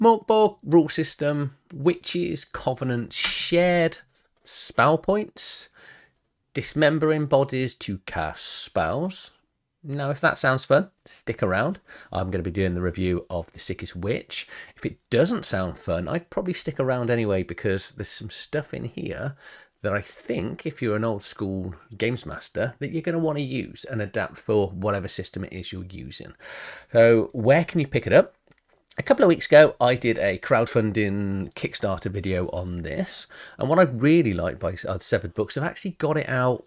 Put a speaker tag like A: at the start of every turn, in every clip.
A: Mork Borg rule system, witches, covenants, shared spell points, dismembering bodies to cast spells. Now, if that sounds fun, stick around. I'm going to be doing the review of The Sickest Witch. If it doesn't sound fun, I'd probably stick around anyway, because there's some stuff in here that I think, if you're an old school games master, that you're going to want to use and adapt for whatever system it is you're using. So where can you pick it up? A couple of weeks ago, I did a crowdfunding Kickstarter video on this, and what I really like by Severed Books, I've actually got it out.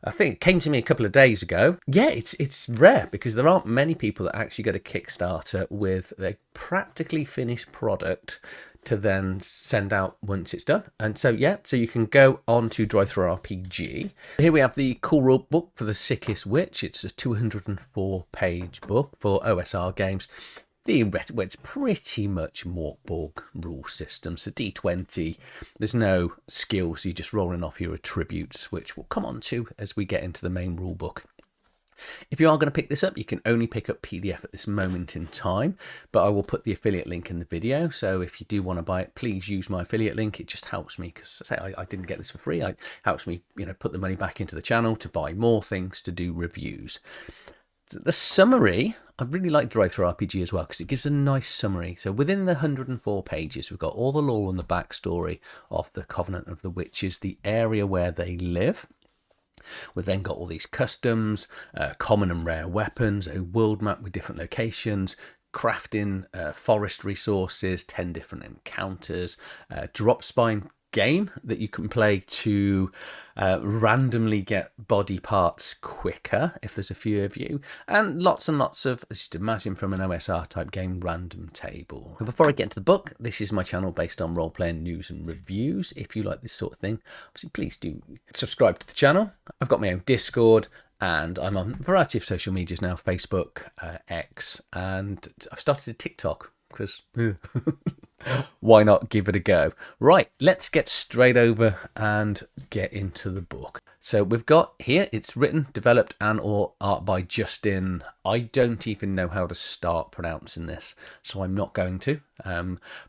A: I think it came to me a couple of days ago. Yeah, it's rare, because there aren't many people that actually go to Kickstarter with a practically finished product to then send out once it's done. And so, yeah, so you can go on to DTRPG. Here we have the cool rule book for The Sickest Witch. It's a 204-page book for OSR games. It's pretty much Mork Borg rule system. So D20, there's no skills, you're just rolling off your attributes, which we'll come on to as we get into the main rule book. If you are going to pick this up, you can only pick up PDF at this moment in time, but I will put the affiliate link in the video. So if you do want to buy it, please use my affiliate link. It just helps me, because I didn't get this for free. It helps me, put the money back into the channel to buy more things, to do reviews. The summary, I really like DTRPG as well, because it gives a nice summary. So within the 104 pages, we've got all the lore and the backstory of the Covenant of the Witches, the area where they live. We've then got all these customs, common and rare weapons, a world map with different locations, crafting, forest resources, 10 different encounters, drop spine game that you can play to randomly get body parts quicker if there's a few of you, and lots of, just imagine from an OSR type game, random table. But before I get into the book, this is my channel based on role-playing news and reviews. If you like this sort of thing, obviously please do subscribe to the channel. I've got my own Discord, and I'm on a variety of social medias now, Facebook, X, and I've started a TikTok, because why not give it a go? Right, let's get straight over and get into the book. So we've got here, it's written, developed and or art by Justin. I don't even know how to start pronouncing this, so I'm not going to.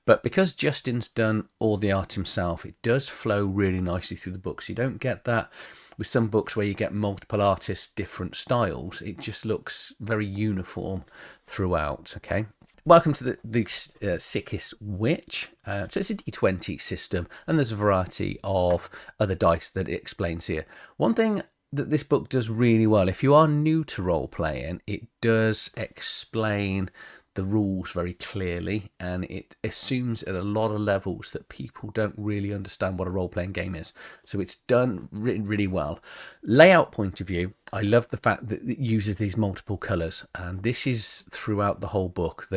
A: But because Justin's done all the art himself, it does flow really nicely through the book. So you don't get that with some books where you get multiple artists, different styles. It just looks very uniform throughout, okay? Welcome to the Sickest Witch. So it's a D20 system, and there's a variety of other dice that it explains here. One thing that this book does really well, if you are new to role-playing, it does explain the rules very clearly, and it assumes at a lot of levels that people don't really understand what a role-playing game is. So it's done really well. Layout point of view, I love the fact that it uses these multiple colours, and this is throughout the whole book.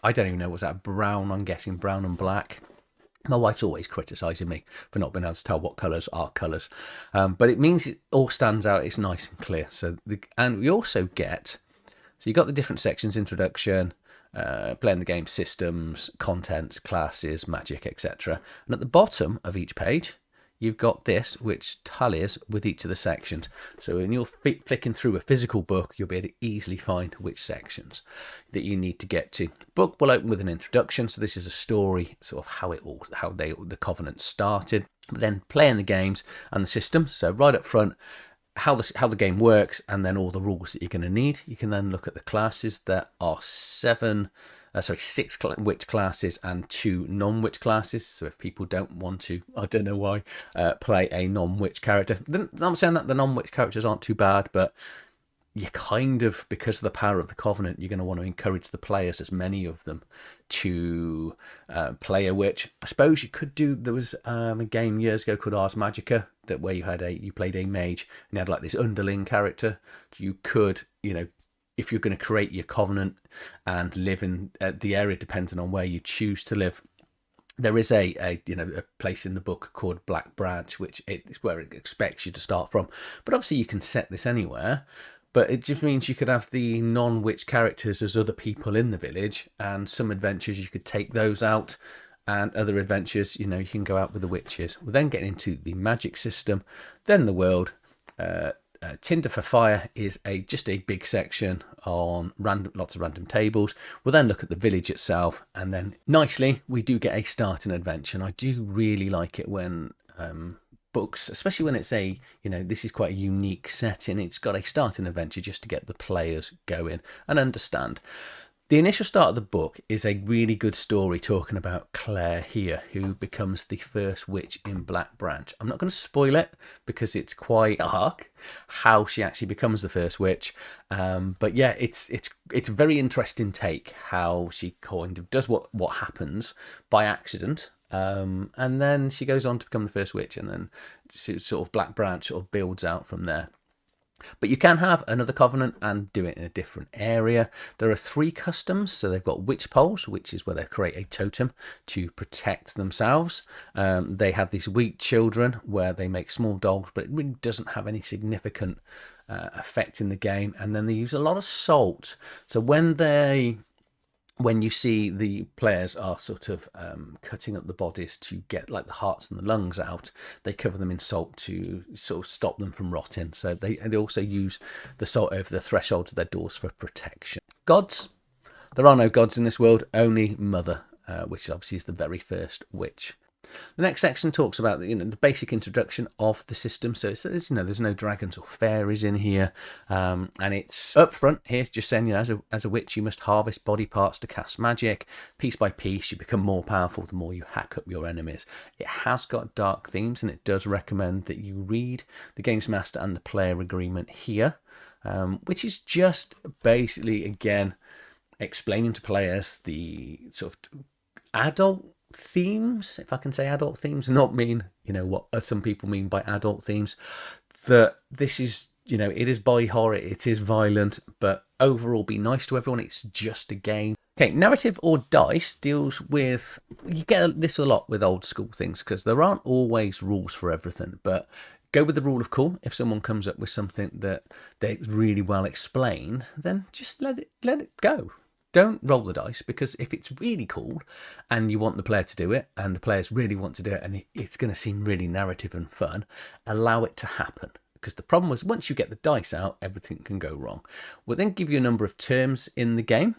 A: I don't even know, was that brown? I'm guessing brown and black. My wife's always criticising me for not being able to tell what colours are colours, but it means it all stands out. It's nice and clear. And we also get, so you got the different sections: introduction, playing the game, systems, contents, classes, magic, etc. And at the bottom of each page, you've got this, which tallies with each of the sections. So when you're flicking through a physical book, you'll be able to easily find which sections that you need to get to. Book will open with an introduction. So this is a story, sort of how the Covenant started. But then playing the games and the systems. So right up front, how the game works, and then all the rules that you're going to need. You can then look at the classes. There are 6 witch classes and 2 non-witch classes. So if people don't want to, I don't know why, play a non-witch character, then I'm saying that the non-witch characters aren't too bad, but you kind of, because of the power of the Covenant, you're going to want to encourage the players, as many of them, to play a witch. I suppose you could do, there was a game years ago called Ars Magica, that where you played a mage and you had like this underling character. You could, if you're going to create your Covenant and live in the area, depending on where you choose to live, there is a place in the book called Black Branch, which is where it expects you to start from. But obviously you can set this anywhere. But it just means you could have the non-witch characters as other people in the village, and some adventures you could take those out, and other adventures, you can go out with the witches. We'll then get into the magic system, then the world, Tinder for Fire is just a big section on lots of random tables. We'll then look at the village itself, and then nicely we do get a starting adventure. And I do really like it when books, especially when it's this is quite a unique setting, it's got a starting adventure just to get the players going and understand. The initial start of the book is a really good story talking about Claire here, who becomes the first witch in Black Branch. I'm not going to spoil it because it's quite dark how she actually becomes the first witch. But yeah, it's a very interesting take how she kind of does what happens by accident. And then she goes on to become the first witch, and then sort of Black Branch sort of builds out from there. But you can have another covenant and do it in a different area. There are 3 customs. So they've got witch poles, which is where they create a totem to protect themselves. They have these weak children where they make small dogs, but it really doesn't have any significant effect in the game. And then they use a lot of salt. So when you see the players are sort of cutting up the bodies to get like the hearts and the lungs out, they cover them in salt to sort of stop them from rotting. So they also use the salt over the threshold of their doors for protection. Gods. There are no gods in this world, only Mother, which obviously is the very first witch. The next section talks about the basic introduction of the system. So there's no dragons or fairies in here, and it's up front here just saying as a witch you must harvest body parts to cast magic. Piece by piece you become more powerful the more you hack up your enemies. It has got dark themes, and it does recommend that you read the Games Master and the player agreement here, which is just basically again explaining to players the sort of adult themes, if I can say adult themes, not mean what some people mean by adult themes, that this is it is body horror, it is violent, but overall be nice to everyone, it's just a game. Okay, narrative or dice deals with, you get this a lot with old school things because there aren't always rules for everything, but go with the rule of cool. If someone comes up with something that they really well explained, then just let it go. Don't roll the dice, because if it's really cool and you want the player to do it and the players really want to do it and it's going to seem really narrative and fun, allow it to happen. Because the problem was once you get the dice out, everything can go wrong. We'll then give you a number of terms in the game.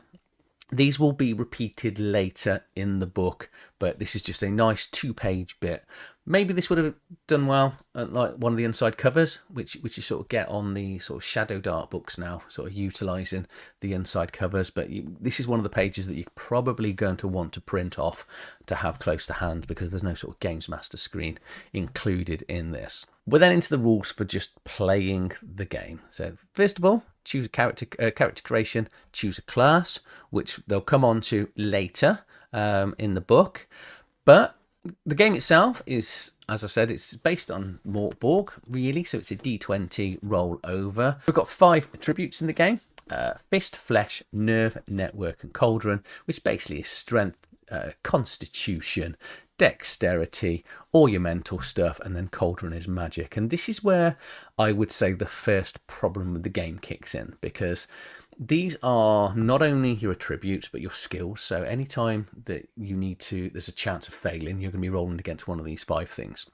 A: These will be repeated later in the book, but this is just a nice 2-page bit. Maybe this would have done well at like one of the inside covers, which you sort of get on the sort of Shadow Dart books now, sort of utilising the inside covers. But this is one of the pages that you're probably going to want to print off to have close to hand, because there's no sort of Games Master screen included in this. We're then into the rules for just playing the game. So first of all, choose a character creation, choose a class, which they'll come on to later in the book. But the game itself is, as I said, it's based on Mork Borg, really. So it's a D20 roll over. We've got 5 attributes in the game. Fist, Flesh, Nerve, Network, and Cauldron, which basically is strength, constitution, dexterity, all your mental stuff, and then Cauldron is magic. And this is where I would say the first problem with the game kicks in, because these are not only your attributes but your skills. So anytime that there's a chance of failing, you're going to be rolling against one of these 5 things.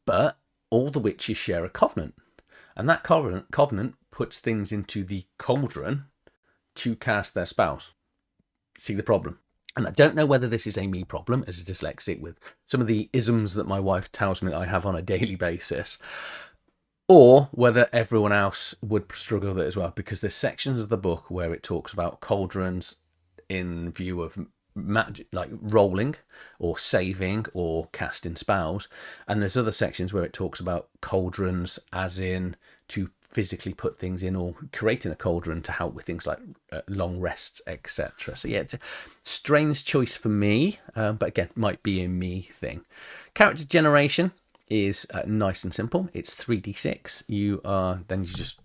A: But all the witches share a covenant, and that covenant puts things into the cauldron to cast their spells. See the problem? And I don't know whether this is a me problem as a dyslexic with some of the isms that my wife tells me that I have on a daily basis, or whether everyone else would struggle with it as well, because there's sections of the book where it talks about cauldrons in view of magic, like rolling or saving or casting spells, and there's other sections where it talks about cauldrons as in to physically put things in, or creating a cauldron to help with things like long rests, etc. So yeah, it's a strange choice for me, but again, might be a me thing. Character generation is nice and simple. It's 3d6. You just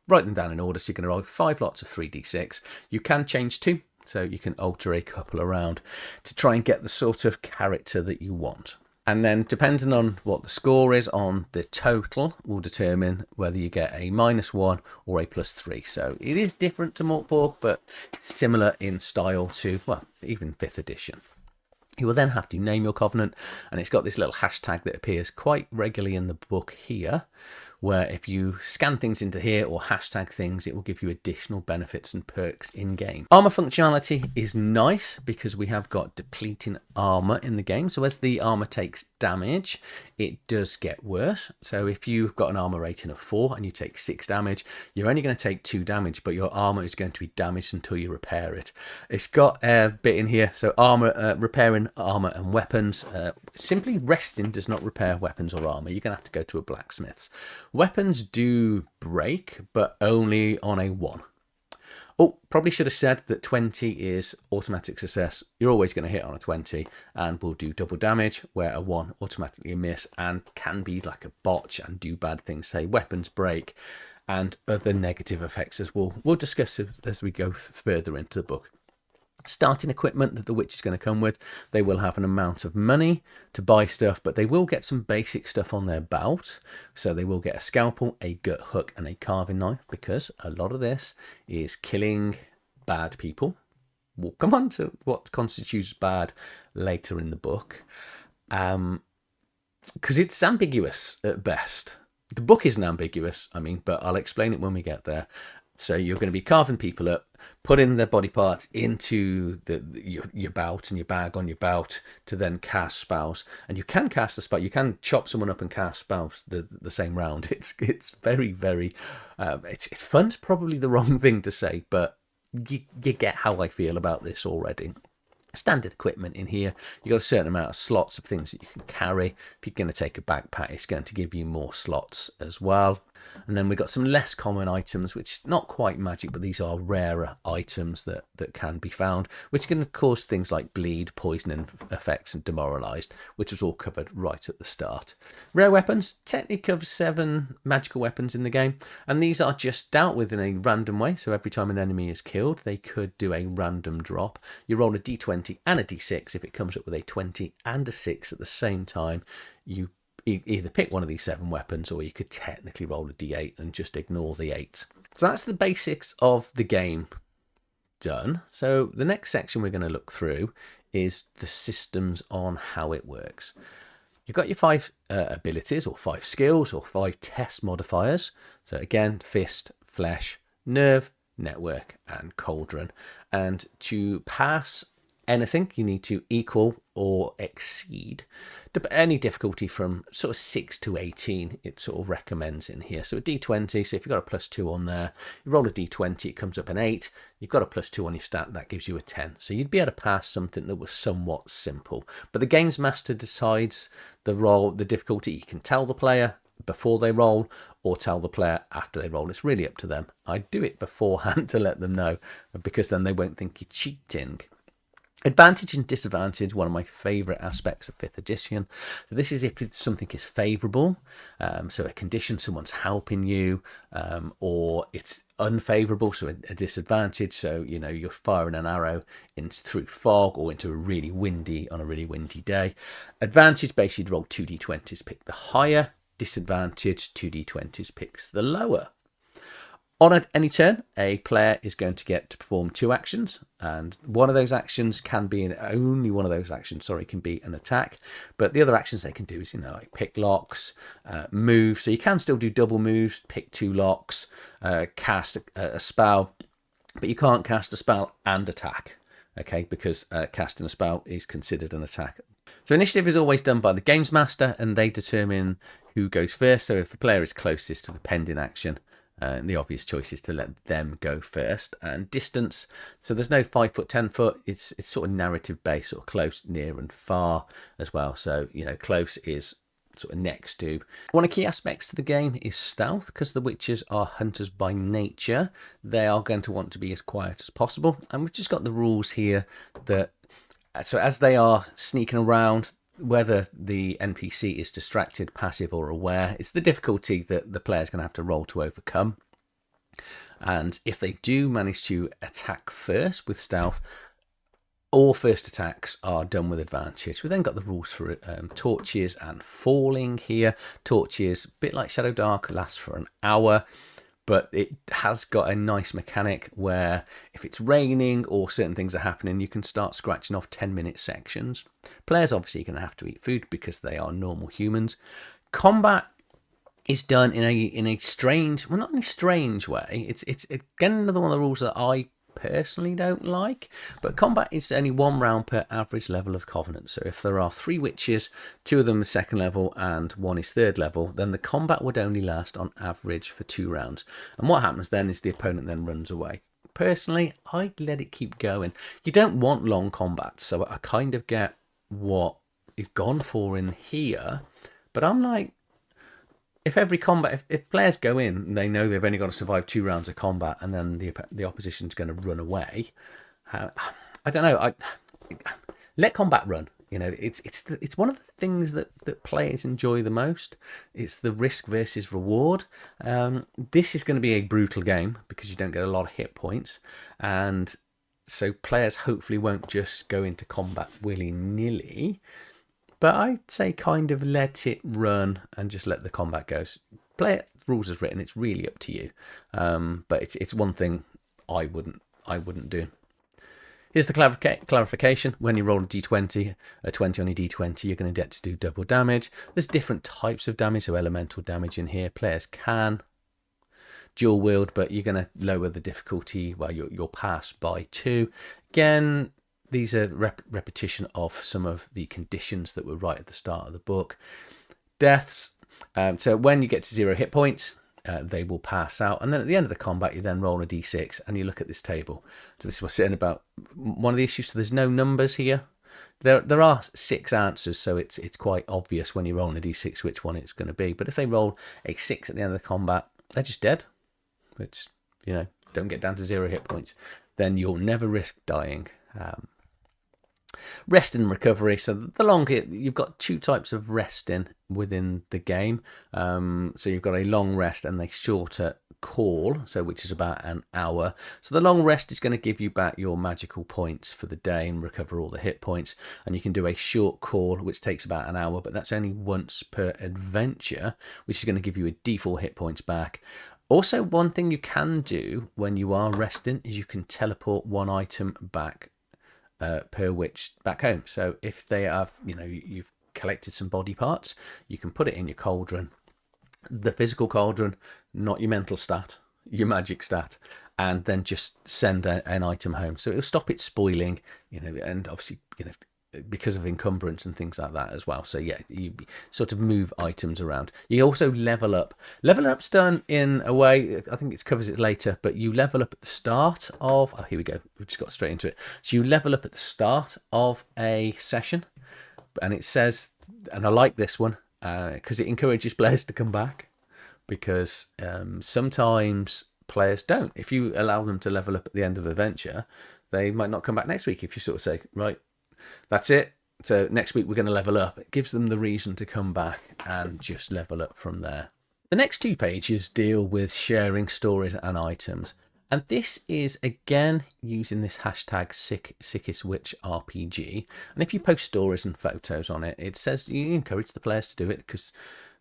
A: write them down in order. So you're going to roll 5 lots of 3d6. You can change 2, so you can alter a couple around to try and get the sort of character that you want. And then depending on what the score is on the total will determine whether you get a -1 or a +3. So it is different to Mork Borg, but it's similar in style to, well, even 5th edition. You will then have to name your covenant, and it's got this little hashtag that appears quite regularly in the book here, where if you scan things into here or hashtag things, it will give you additional benefits and perks in game. Armor functionality is nice because we have got depleting armor in the game. So as the armor takes damage, it does get worse. So if you've got an armor rating of 4 and you take 6 damage, you're only going to take 2 damage, but your armor is going to be damaged until you repair it. It's got a bit in here. So armor, repairing armor and weapons. Simply resting does not repair weapons or armor. You're going to have to go to a blacksmith's. Weapons do break, but only on a 1. Oh, probably should have said that 20 is automatic success. You're always going to hit on a 20 and will do double damage, where a 1 automatically miss and can be like a botch and do bad things, say weapons break and other negative effects, as we'll discuss as we go further into the book. Starting equipment that the witch is going to come with, they will have an amount of money to buy stuff, but they will get some basic stuff on their belt. So they will get a scalpel, a gut hook and a carving knife, because a lot of this is killing bad people. We'll come on to what constitutes bad later in the book, because it's ambiguous at best. The book isn't ambiguous, but I'll explain it when we get there. So you're going to be carving people up, putting their body parts into your belt and your bag on your belt to then cast spells. And you can cast a spell. You can chop someone up and cast spells the same round. It's very, very... it's fun's probably the wrong thing to say, but you get how I feel about this already. Standard equipment in here. You've got a certain amount of slots of things that you can carry. If you're going to take a backpack, it's going to give you more slots as well. And then we've got some less common items, which not quite magic, but these are rarer items that can be found, which can cause things like bleed, poisoning effects and demoralized, which was all covered right at the start. Rare weapons, technically of 7 magical weapons in the game, and these are just dealt with in a random way. So every time an enemy is killed, they could do a random drop. You roll a d20 and a d6. If it comes up with a 20 and a 6 at the same time, you either pick one of these 7 weapons, or you could technically roll a d8 and just ignore the 8. So that's the basics of the game done. So the next section we're going to look through is the systems on how it works. You've got your 5 abilities or 5 skills or 5 test modifiers. So again, fist, flesh, nerve, network and cauldron. And to pass anything, you need to equal or exceed any difficulty from sort of 6 to 18. It sort of recommends in here. So a d20, so if you've got a +2 on there, you roll a d20, it comes up an 8. You've got a +2 on your stat, that gives you a 10. So you'd be able to pass something that was somewhat simple. But the games master decides the difficulty. You can tell the player before they roll or tell the player after they roll. It's really up to them. I do it beforehand to let them know, because then they won't think you're cheating. Advantage and disadvantage, one of my favourite aspects of 5th edition. So this is if something is favourable, so a condition, someone's helping you, or it's unfavourable, so a disadvantage. So, you're firing an arrow through fog or into on a really windy day. Advantage, basically roll 2d20s, pick the higher. Disadvantage, 2d20s, picks the lower. On any turn, a player is going to get to perform 2 actions, and one of those actions can be can be an attack, but the other actions they can do is, like pick locks, move, so you can still do double moves, pick 2 locks, cast a spell, but you can't cast a spell and attack, okay, because casting a spell is considered an attack. So initiative is always done by the games master, and they determine who goes first. So if the player is closest to the pending action, the obvious choice is to let them go first. And distance, so there's no 5 foot, 10 foot. It's sort of narrative based, sort of close, near, and far as well. So close is sort of next to. One of the key aspects to the game is stealth, because the witches are hunters by nature. They are going to want to be as quiet as possible, and we've just got the rules here that so as they are sneaking around, whether the NPC is distracted, passive or aware, it's the difficulty that the player's going to have to roll to overcome. And if they do manage to attack first with stealth, all first attacks are done with advantage. We've then got the rules for torches and falling here. Torches, a bit like Shadow Dark, lasts for an hour. But it has got a nice mechanic where if it's raining or certain things are happening, you can start scratching off 10-minute sections. Players obviously are going to have to eat food because they are normal humans. Combat is done in a strange, well, not in a strange way. It's again another one of the rules that I personally don't like, but combat is only 1 round per average level of Covenant. So if there are 3 witches, 2 of them are 2nd level and 1 is 3rd level, then the combat would only last on average for 2 rounds. And what happens then is the opponent then runs away. Personally, I'd let it keep going. You don't want long combat, so I kind of get what is gone for in here, but I'm like, if every combat, if players go in and they know they've only got to survive 2 rounds of combat and then the opposition's going to run away, I don't know. Let combat run. You know, it's one of the things that players enjoy the most. It's the risk versus reward. This is going to be a brutal game because you don't get a lot of hit points, and so players hopefully won't just go into combat willy-nilly. But I'd say kind of let it run and just let the combat go. Play it, rules as written. It's really up to you. But it's one thing I wouldn't do. Here's the clarification. When you roll a d20, a 20 on a d20, you're going to get to do double damage. There's different types of damage, so elemental damage in here. Players can dual wield, but you're going to lower the difficulty. Well, you'll pass by 2. Again, these are repetition of some of the conditions that were right at the start of the book. Deaths. So when you get to 0 hit points, they will pass out. And then at the end of the combat, you then roll a d6 and you look at this table. So this is what's saying about one of the issues. So there's no numbers here. There are 6 answers, so it's quite obvious when you roll a d6 which one it's going to be. But if they roll a 6 at the end of the combat, they're just dead. Which, you know, don't get down to 0 hit points. Then you'll never risk dying. Rest and recovery. So the longer you've got 2 types of resting within the game. So you've got a long rest and a shorter call, so which is about an hour. So the long rest is going to give you back your magical points for the day and recover all the hit points. And you can do a short call, which takes about an hour, but that's only once per adventure, which is going to give you a d4 hit points back. Also, one thing you can do when you are resting is you can teleport 1 item back per witch back home. So if they have, you know, you've collected some body parts, you can put it in your cauldron, the physical cauldron, not your mental stat, your magic stat, and then just send an item home. So it'll stop it spoiling, you know, and obviously, you know, because of encumbrance and things like that as well. So yeah, you sort of move items around. You also level up. Leveling up's done in a way, I think it covers it later, but you level up at the start of, oh, here we go, we just got straight into it. So you level up at the start of a session, and it says, and I like this one, because it encourages players to come back, because sometimes players don't. If you allow them to level up at the end of an adventure, they might not come back next week. If you sort of say, right, that's it, so next week we're going to level up, it gives them the reason to come back and just level up from there. The next 2 pages deal with sharing stories and items, and this is again using this hashtag Sickest Witch RPG. And if you post stories and photos on it, it says you encourage the players to do it because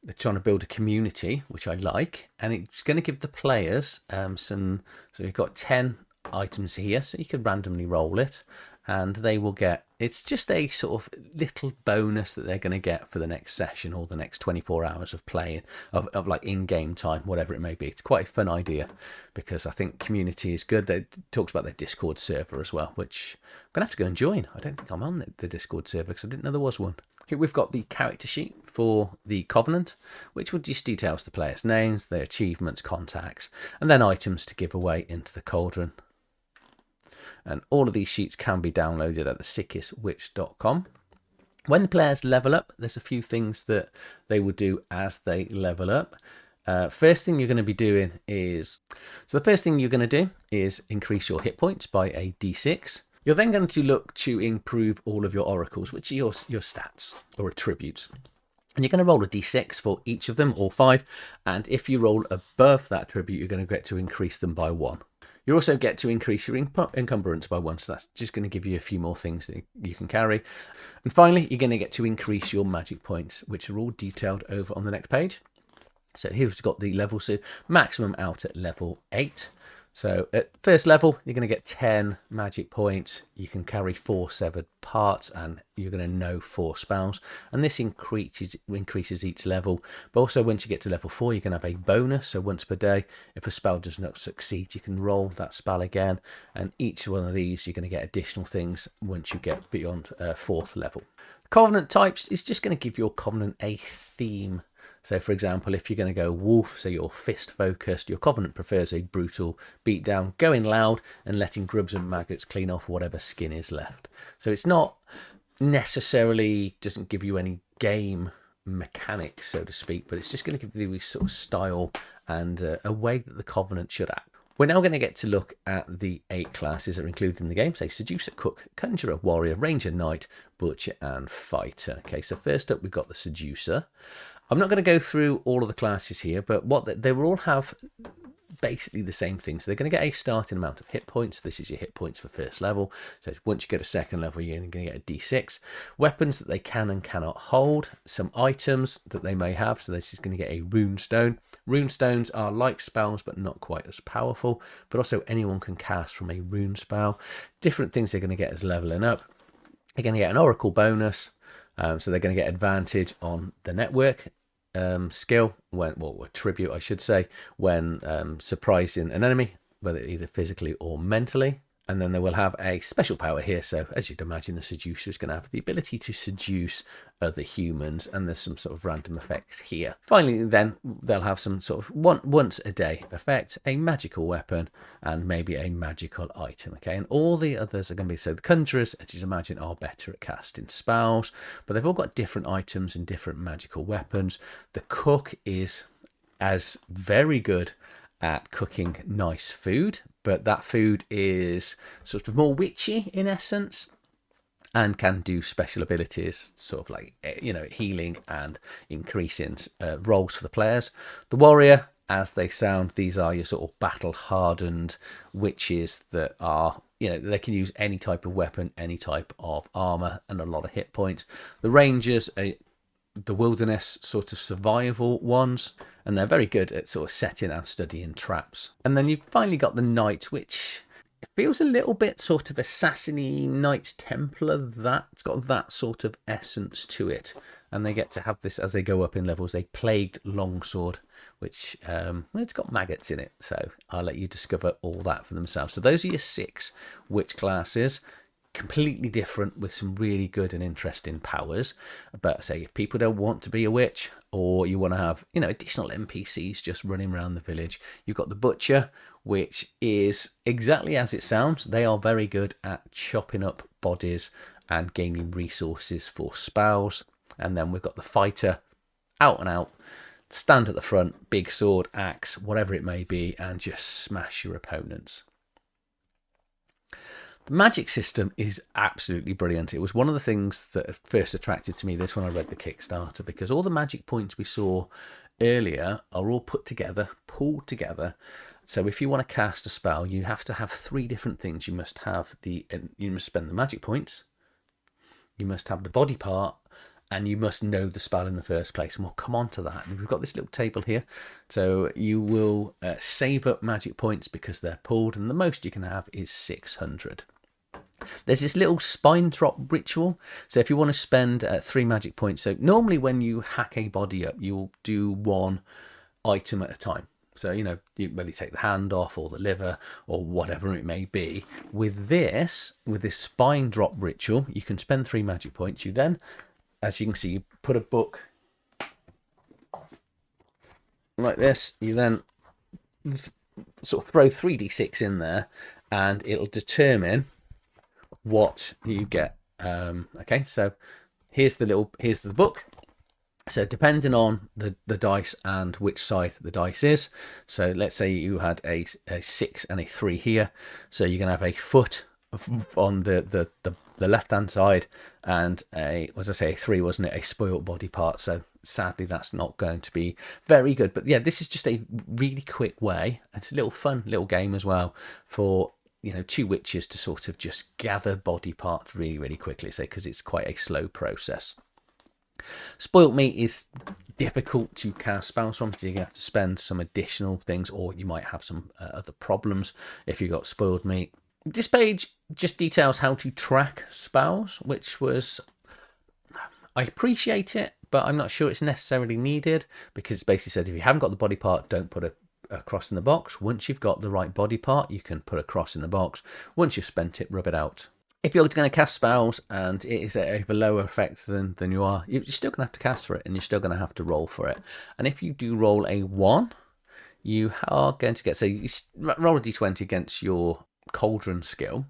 A: they're trying to build a community, which I like, and it's going to give the players some. So you've got 10 items here, so you could randomly roll it, and they will get, it's just a sort of little bonus that they're going to get for the next session or the next 24 hours of playing, of like in-game time, whatever it may be. It's quite a fun idea because I think community is good. They talks about their Discord server as well, which I'm going to have to go and join. I don't think I'm on the Discord server because I didn't know there was one. Here we've got the character sheet for the Covenant, which will just details the players' names, their achievements, contacts, and then items to give away into the cauldron. And all of these sheets can be downloaded at thesickestwitch.com. When the players level up, there's a few things that they will do as they level up. First thing you're going to be doing is, so the first thing you're going to do is increase your hit points by a d6. You're then going to look to improve all of your oracles, which are your stats or attributes. And you're going to roll a d6 for each of them, all 5. And if you roll above that attribute, you're going to get to increase them by 1. You also get to increase your encumbrance by 1, so that's just going to give you a few more things that you can carry. And finally, you're going to get to increase your magic points, which are all detailed over on the next page. So here we've got the levels, so maximum out at level 8. So at first level, you're going to get 10 magic points. You can carry 4 severed parts, and you're going to know 4 spells. And this increases each level. But also once you get to level 4, you can have a bonus. So once per day, if a spell does not succeed, you can roll that spell again. And each one of these, you're going to get additional things once you get beyond 4th level. Covenant types is just going to give your covenant a theme. So for example, if you're going to go wolf, so you're fist focused, your covenant prefers a brutal beatdown, going loud and letting grubs and maggots clean off whatever skin is left. So it's not necessarily, doesn't give you any game mechanics, so to speak, but it's just going to give you a sort of style and a way that the covenant should act. We're now going to get to look at the 8 classes that are included in the game. So Seducer, Cook, Conjurer, Warrior, Ranger, Knight, Butcher and Fighter. Okay, so first up we've got the Seducer. I'm not going to go through all of the classes here, but what they will all have basically the same thing. So they're going to get a starting amount of hit points. This is your hit points for first level. So once you go to second level, you're going to get a D6. Weapons that they can and cannot hold. Some items that they may have. So this is going to get a rune stone. Rune stones are like spells, but not quite as powerful. But also anyone can cast from a rune spell. Different things they're going to get as leveling up. They're going to get an oracle bonus. So they're going to get advantage on the network skill, or tribute I should say, when surprising an enemy, whether either physically or mentally. And then they will have a special power here. So as you'd imagine, the Seducer is going to have the ability to seduce other humans, and there's some sort of random effects here. Finally, then they'll have some sort of once a day effect, a magical weapon, and maybe a magical item. Okay, and all the others are going to be, so the Conjurers, as you'd imagine, are better at casting spells, but they've all got different items and different magical weapons. The Cook is as very good at cooking nice food, but that food is sort of more witchy in essence and can do special abilities, sort of like, you know, healing and increasing rolls for the players. The Warrior, as they sound, these are your sort of battle hardened witches that are, you know, they can use any type of weapon, any type of armor, and a lot of hit points. The Rangers are the wilderness sort of survival ones, and they're very good at sort of setting and studying traps. And then you've finally got the Knight, which feels a little bit sort of assassin-y, Knights Templar. That's got that sort of essence to it, and they get to have this as they go up in levels, a plagued longsword, which it's got maggots in it, so I'll let you discover all that for themselves. So those are your 6 witch classes. Completely different with some really good and interesting powers. But say if people don't want to be a witch, or you want to have, you know, additional NPCs just running around the village, you've got the Butcher, which is exactly as it sounds. They are very good at chopping up bodies and gaining resources for spells. And then we've got the Fighter, out and out, stand at the front, big sword, axe, whatever it may be, and just smash your opponents. The magic system is absolutely brilliant. It was one of the things that first attracted to me this when I read the Kickstarter, because all the magic points we saw earlier are all put together, pulled together. So if you want to cast a spell, you have to have 3 different things. You must spend the magic points, you must have the body part, and you must know the spell in the first place. And we'll come on to that. And we've got this little table here. So you will save up magic points because they're pulled, and the most you can have is 600. There's this little spine drop ritual. So if you want to spend 3 magic points, so normally when you hack a body up, you'll do 1 item at a time. So, you know, whether you take the hand off or the liver or whatever it may be. With this spine drop ritual, you can spend 3 magic points. You then, as you can see, you put a book like this. You then sort of throw 3d6 in there, and it'll determine what you get. Okay, so here's the book. So depending on the dice and which side the dice is, so let's say you had a 6 and a 3 here, so you're gonna have a foot on the left hand side, and a 3, wasn't it, a spoilt body part. So sadly that's not going to be very good, but yeah, this is just a really quick way. It's a little fun little game as well for, you know, 2 witches to sort of just gather body parts really quickly, so because it's quite a slow process. Spoilt meat is difficult to cast spells from, so you have to spend some additional things, or you might have some other problems if you got spoiled meat. This page just details how to track spells, which was, I appreciate it, but I'm not sure it's necessarily needed, because it basically said if you haven't got the body part, don't put a cross in the box. Once you've got the right body part, you can put a cross in the box. Once you've spent it, rub it out. If you're going to cast spells and it is a lower effect than you are, you're still going to have to cast for it, and you're still going to have to roll for it. And if you do roll a 1, you are going to get, so you roll a d20 against your cauldron skill.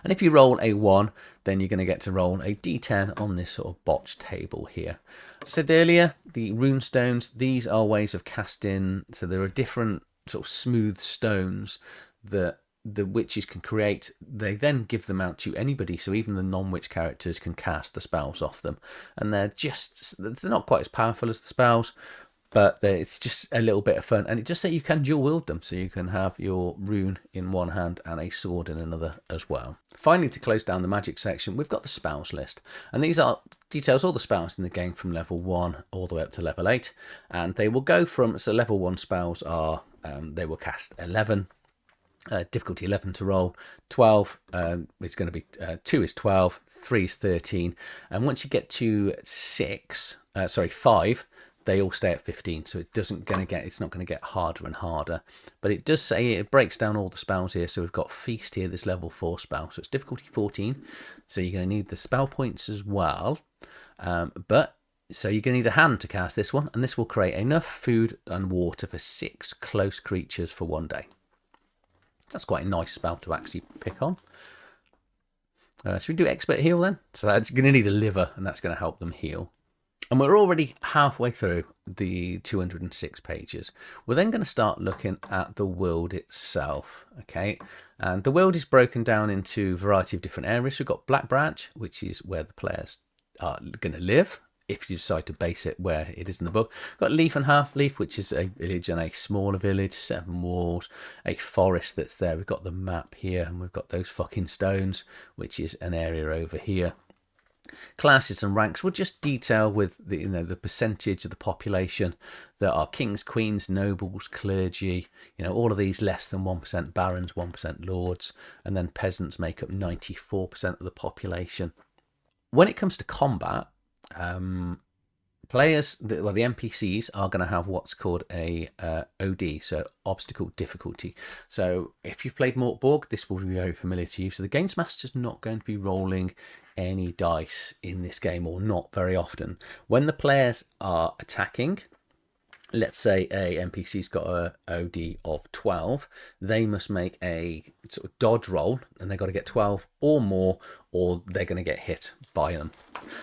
A: And if you roll a 1, then you're going to get to roll a d10 on this sort of botch table here. I said earlier, the runestones, these are ways of casting, so there are different sort of smooth stones that the witches can create. They then give them out to anybody, so even the non-witch characters can cast the spells off them, and they're not quite as powerful as the spells, but it's just a little bit of fun. And it just says you can dual wield them, so you can have your rune in one hand and a sword in another as well. Finally, to close down the magic section, we've got the spells list, and these details all the spells in the game from level 1 all the way up to level 8, and they will go from, so level 1 spells are they will cast 11. Difficulty 11 to roll, 12 is going to be 2 is 12, 3 is 13, and once you get to 5, they all stay at 15. So it's not going to get harder and harder, but it does say it breaks down all the spells here. So we've got Feast here, this level 4 spell, so it's difficulty 14. So you're going to need the spell points as well, so you're going to need a hand to cast this one, and this will create enough food and water for 6 close creatures for 1 day. That's quite a nice spell to actually pick on. Should we do Expert Heal then? So that's going to need a liver, and that's going to help them heal. And we're already halfway through the 206 pages. We're then going to start looking at the world itself. Okay, and the world is broken down into a variety of different areas. We've got Black Branch, which is where the players are going to live, if you decide to base it where it is in the book. Got Leaf and Half Leaf, which is a village and a smaller village, 7 walls, a forest that's there. We've got the map here, and we've got those fucking stones, which is an area over here. Classes and ranks will just detail with the percentage of the population that are kings, queens, nobles, clergy, all of these less than 1%, barons, 1% lords, and then peasants make up 94% of the population. When it comes to combat, players, the NPCs are going to have what's called a OD, so obstacle difficulty. So if you've played Mork Borg, this will be very familiar to you. So the Games Master's not going to be rolling any dice in this game, or not very often. When the players are attacking, let's say a NPC's got a OD of 12, they must make a sort of dodge roll, and they've got to get 12 or more, or they're going to get hit by them.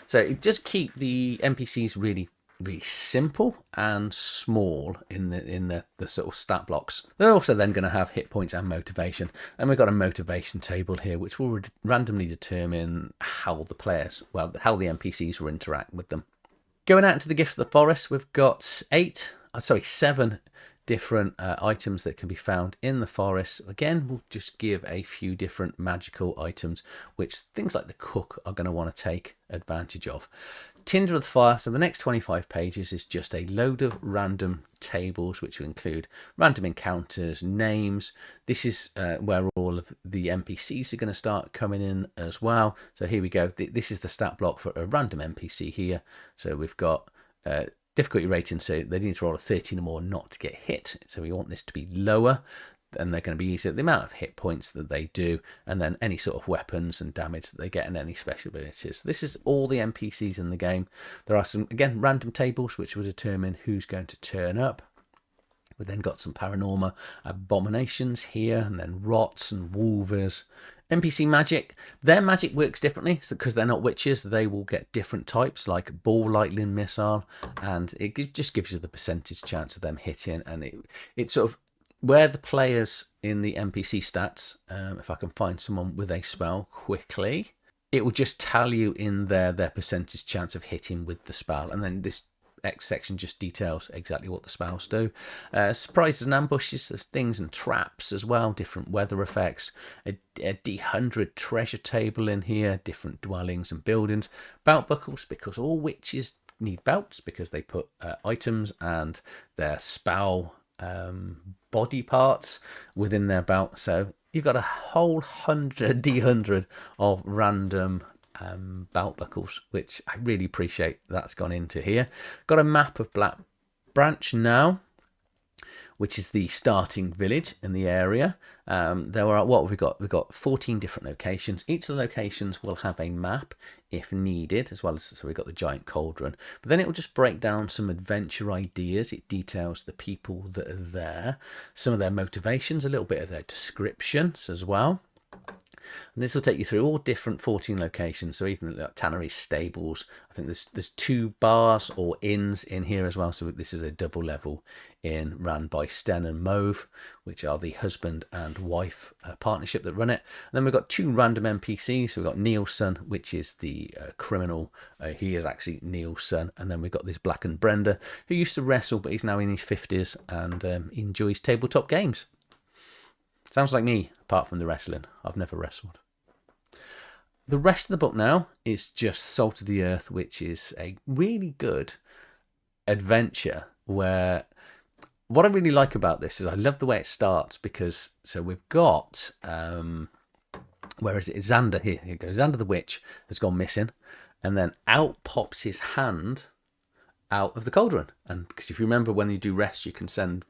A: So just keep the NPCs really, really simple and small in the sort of stat blocks. They're also then going to have hit points and motivation, and we've got a motivation table here which will randomly determine how the NPCs will interact with them. Going out into the Gift of the Forest, we've got 7 different items that can be found in the forest. Again, we'll just give a few different magical items, which things like the cook are going to want to take advantage of. Tinder of the Fire, so the next 25 pages is just a load of random tables, which will include random encounters, names. This is where all of the NPCs are going to start coming in as well. So here we go. This is the stat block for a random NPC here. So we've got difficulty rating, so they need to roll a 13 or more not to get hit. So we want this to be lower, and they're going to be using the amount of hit points that they do, and then any sort of weapons and damage that they get, and any special abilities. This is all the NPCs in the game. There are some, again, random tables which will determine who's going to turn up. We've then got some paranormal abominations here, and then rots and wolvers. NPC magic, their magic works differently because they're not witches. They will get different types like ball lightning missile, and it just gives you the percentage chance of them hitting. And it's sort of where the players in the NPC stats, if I can find someone with a spell quickly, it will just tell you in there their percentage chance of hitting with the spell, and then this X section just details exactly what the spells do. Surprises and ambushes of things and traps as well, different weather effects, a D100 treasure table in here, different dwellings and buildings, belt buckles, because all witches need belts because they put items and their spell body parts within their belt. So you've got a whole D100 of random belt buckles, which I really appreciate that's gone into here. Got a map of Black Branch now, which is the starting village in the area. There are, what have we got? We've got 14 different locations. Each of the locations will have a map if needed, as well as, so we've got the giant cauldron. But then it will just break down some adventure ideas. It details the people that are there, some of their motivations, a little bit of their descriptions as well. And this will take you through all different 14 locations, so even like tanneries, stables. I think there's 2 bars or inns in here as well. So this is a double level inn ran by Sten and Mauve, which are the husband and wife partnership that run it. And then we've got 2 random NPCs. So we've got Neil's son, which is the criminal. He is actually Neil's son. And then we've got this Blackened Brenda, who used to wrestle, but he's now in his 50s and enjoys tabletop games. Sounds like me, apart from the wrestling. I've never wrestled. The rest of the book now is just Salt of the Earth, which is a really good adventure where what I really like about this is I love the way it starts because, so we've got, where is it? It's Xander. Here it goes. Xander the Witch has gone missing, and then out pops his hand out of the cauldron. And because if you remember, when you do rest, you can send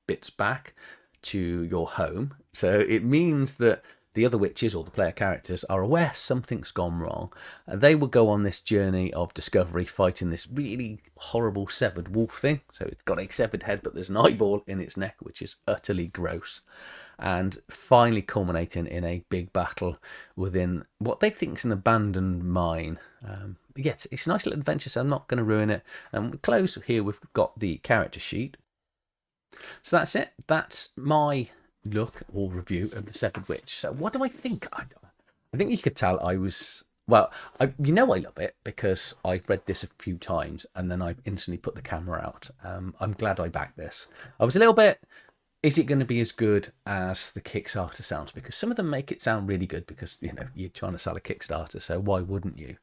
A: bits back to your home. So it means that the other witches or the player characters are aware something's gone wrong, and they will go on this journey of discovery, fighting this really horrible severed wolf thing. So it's got a severed head, but there's an eyeball in its neck, which is utterly gross, and finally culminating in a big battle within what they think is an abandoned mine. Yes, it's a nice little adventure, so I'm not going to ruin it. And we close here, we've got the character sheet. So that's it. That's my look or review of the Severed Witch. So what do I think? I think you could tell I was, well, I love it because I've read this a few times and then I've instantly put the camera out. I'm glad I backed this. I was a little bit, is it going to be as good as the Kickstarter sounds? Because some of them make it sound really good because, you know, you're trying to sell a Kickstarter, so why wouldn't you?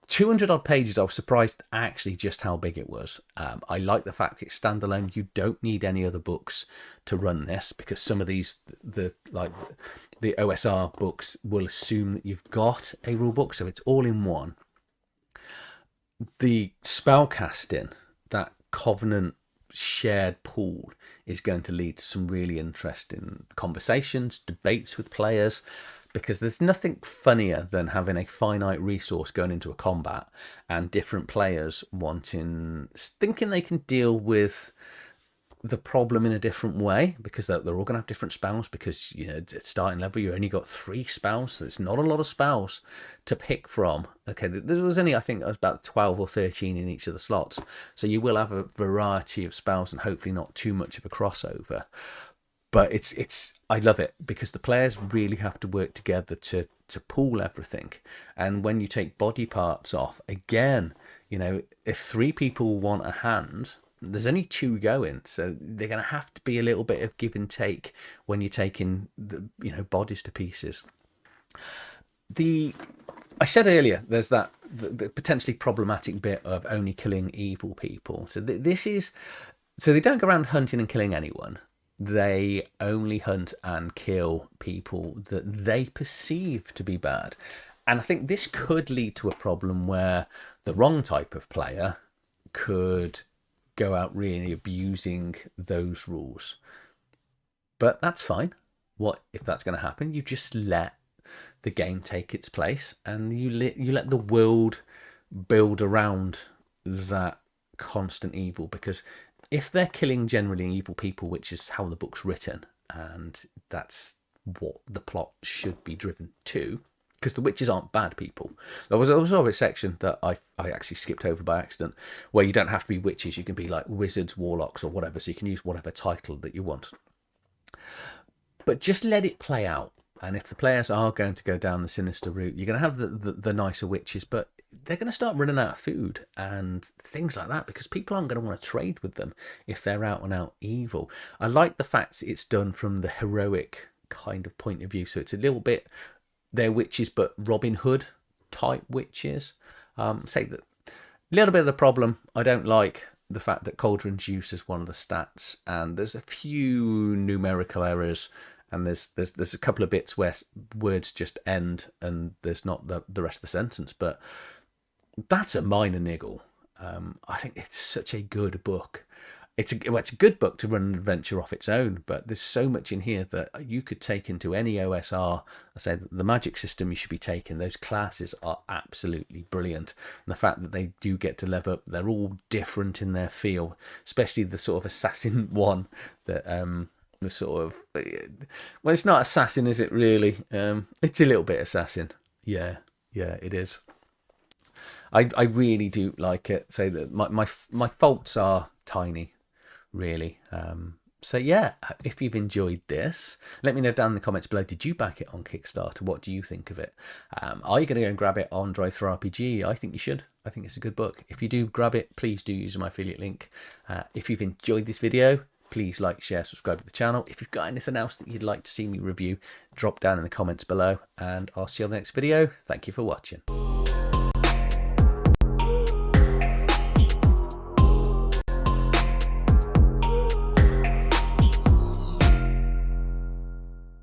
A: 200 odd pages. I was surprised actually just how big it was. I like the fact it's standalone. You don't need any other books to run this because some of these, the OSR books will assume that you've got a rule book, so it's all in one. The spell casting, that Covenant shared pool, is going to lead to some really interesting conversations, debates with players. Because there's nothing funnier than having a finite resource going into a combat and different players thinking they can deal with the problem in a different way, because they're all going to have different spells, because, you know, at starting level you only got 3 spells, so it's not a lot of spells to pick from. Okay, there was only, I think it was about 12 or 13 in each of the slots, so you will have a variety of spells and hopefully not too much of a crossover. But I love it because the players really have to work together to pool everything. And when you take body parts off, again, you know, if 3 people want a hand, there's only 2 going. So they're going to have to be a little bit of give and take when you're taking the, you know, bodies to pieces. I said earlier, there's the potentially problematic bit of only killing evil people. So so they don't go around hunting and killing anyone. They only hunt and kill people that they perceive to be bad. And I think this could lead to a problem where the wrong type of player could go out really abusing those rules. But that's fine. What if that's going to happen? You just let the game take its place and you let the world build around that constant evil, because if they're killing generally evil people, which is how the book's written, and that's what the plot should be driven to, because the witches aren't bad people. There was also a section that I actually skipped over by accident, where you don't have to be witches, you can be like wizards, warlocks, or whatever, so you can use whatever title that you want. But just let it play out. And if the players are going to go down the sinister route, you're going to have the nicer witches, but they're going to start running out of food and things like that because people aren't going to want to trade with them if they're out and out evil. I like the fact it's done from the heroic kind of point of view. So it's a little bit, they're witches, but Robin Hood type witches. Say that a little bit of the problem, I don't like the fact that Cauldron's use is one of the stats, and there's a few numerical errors, and there's a couple of bits where words just end and there's not the rest of the sentence, but that's a minor niggle. I think it's such a good book. It's a good book to run an adventure off its own, but there's so much in here that you could take into any OSR. I say the magic system you should be taking. Those classes are absolutely brilliant. And the fact that they do get to level up, they're all different in their feel, especially the sort of assassin one that the sort of, well, it's not assassin, is it really? It's a little bit assassin. Yeah, it is. I really do like it. So that my faults are tiny, really. So yeah, if you've enjoyed this, let me know down in the comments below. Did you back it on Kickstarter? What do you think of it? Are you going to go and grab it on DTRPG? I think you should. I think it's a good book. If you do grab it, please do use my affiliate link. If you've enjoyed this video, please like, share, subscribe to the channel. If you've got anything else that you'd like to see me review, drop down in the comments below, and I'll see you on the next video. Thank you for watching.